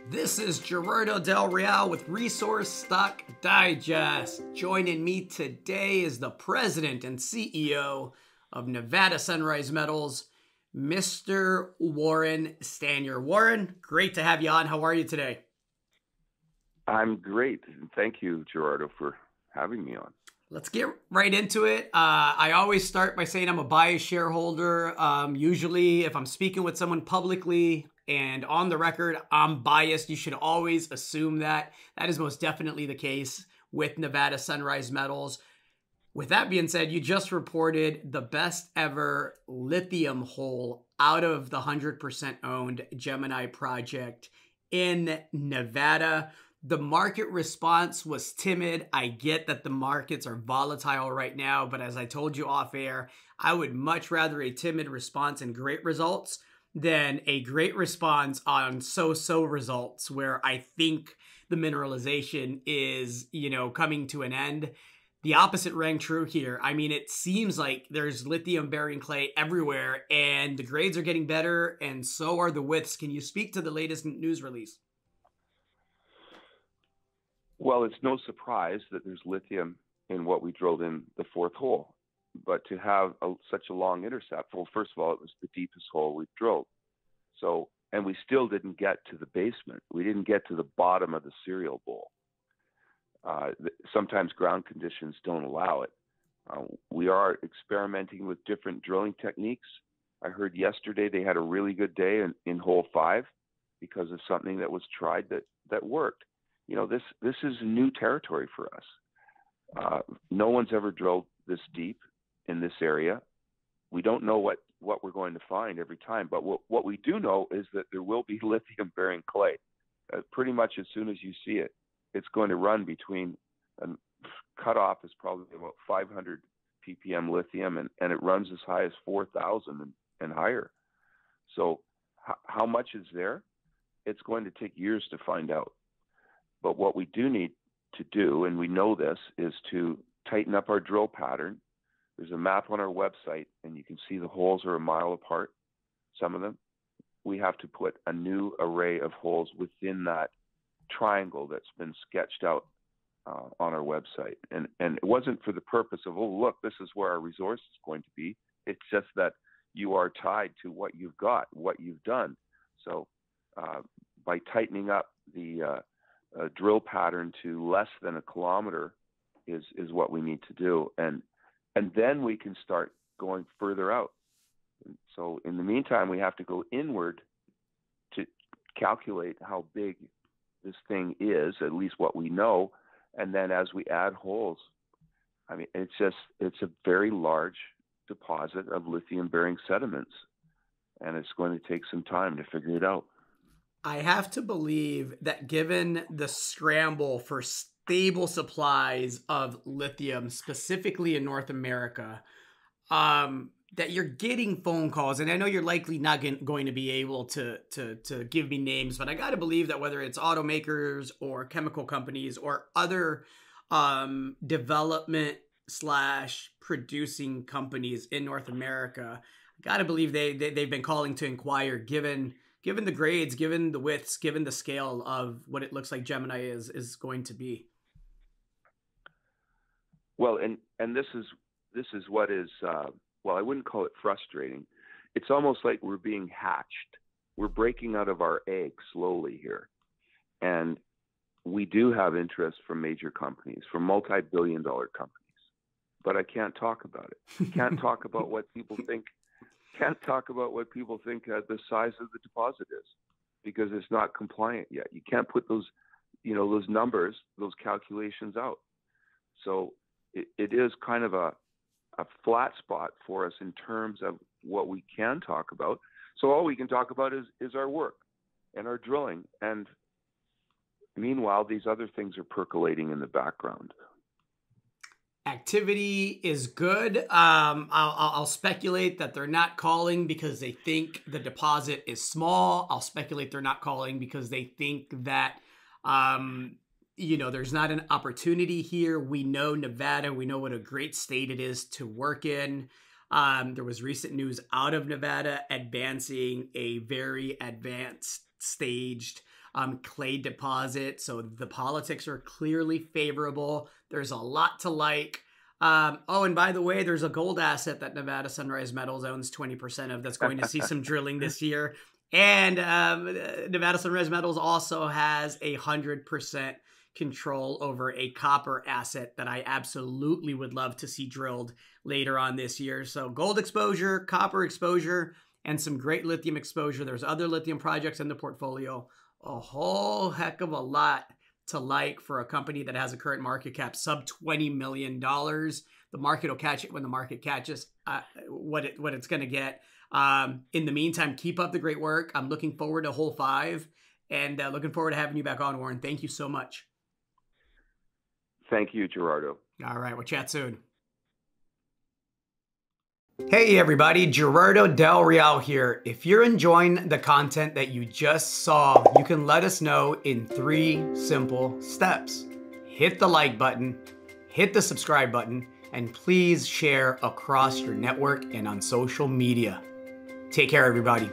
This is Gerardo Del Real with Resource Stock Digest. Joining me today is the president and CEO of Nevada Sunrise Metals, Mr. Warren Stanyer. Warren, great to have you on. How are you today? I'm great. Thank you, Gerardo, for having me on. Let's get right into it. I always start by saying I'm a biased shareholder. Usually, if I'm speaking with someone publicly and on the record, I'm biased. You should always assume that. That is most definitely the case with Nevada Sunrise Metals. With that being said, you just reported the best ever lithium hole out of the 100% owned Gemini project in Nevada. The market response was timid. I get that the markets are volatile right now, but as I told you off air, I would much rather a timid response and great results than a great response on so-so results where I think the mineralization is, coming to an end. The opposite rang true here. I mean, it seems like there's lithium bearing clay everywhere and the grades are getting better and so are the widths. Can you speak to the latest news release? Well, it's no surprise that there's lithium in what we drilled in the fourth hole. But to have such a long intercept, well, first of all, it was the deepest hole we've drilled. So, and we still didn't get to the basement. We didn't get to the bottom of the cereal bowl. Sometimes ground conditions don't allow it. We are experimenting with different drilling techniques. I heard yesterday they had a really good day in hole 5 because of something that was tried that worked. This is new territory for us. No one's ever drilled this deep in this area. We don't know what we're going to find every time, but what we do know is that there will be lithium-bearing clay. Pretty much as soon as you see it, it's going to run between, cutoff is probably about 500 ppm lithium, and it runs as high as 4,000 and higher. So how much is there? It's going to take years to find out. But what we do need to do, and we know this, is to tighten up our drill pattern. There's a map on our website, and you can see the holes are a mile apart, some of them. We have to put a new array of holes within that triangle that's been sketched out on our website. And it wasn't for the purpose of, oh, look, this is where our resource is going to be. It's just that you are tied to what you've got, what you've done. So by tightening up the drill pattern to less than a kilometer is what we need to do. And then we can start going further out. So in the meantime, we have to go inward to calculate how big this thing is, at least what we know. And then as we add holes, I mean, it's a very large deposit of lithium bearing sediments, and it's going to take some time to figure it out. I have to believe that given the scramble for stable supplies of lithium, specifically in North America, that you're getting phone calls, and I know you're likely not going to be able to give me names, but I got to believe that whether it's automakers or chemical companies or other development / producing companies in North America, I got to believe they've been calling to inquire, given the grades, given the widths, given the scale of what it looks like Gemini is going to be. Well, and this is what is, well, I wouldn't call it frustrating. It's almost like we're being hatched. We're breaking out of our egg slowly here. And we do have interest from major companies, from multi-billion-dollar companies. But I can't talk about it. Can't talk about what people think. Can't talk about what people think the size of the deposit is, because it's not compliant yet. You can't put those numbers, those calculations out. So it is kind of a flat spot for us in terms of what we can talk about. So all we can talk about is our work and our drilling. And meanwhile, these other things are percolating in the background. Activity is good. I'll speculate that they're not calling because they think the deposit is small. I'll speculate they're not calling because they think that, there's not an opportunity here. We know Nevada. We know what a great state it is to work in. There was recent news out of Nevada advancing a very advanced staged clay deposit. So the politics are clearly favorable. There's a lot to like. Oh, and by the way, there's a gold asset that Nevada Sunrise Metals owns 20% of that's going to see some drilling this year. And Nevada Sunrise Metals also has 100% control over a copper asset that I absolutely would love to see drilled later on this year. So gold exposure, copper exposure, and some great lithium exposure. There's other lithium projects in the portfolio. A whole heck of a lot to like for a company that has a current market cap sub $20 million. The market will catch it when the market catches what it's going to get. In the meantime, keep up the great work. I'm looking forward to hole 5 and looking forward to having you back on, Warren. Thank you so much. Thank you, Gerardo. All right, we'll chat soon. Hey everybody, Gerardo Del Real here. If you're enjoying the content that you just saw, you can let us know in 3 simple steps. Hit the like button, hit the subscribe button, and please share across your network and on social media. Take care, everybody.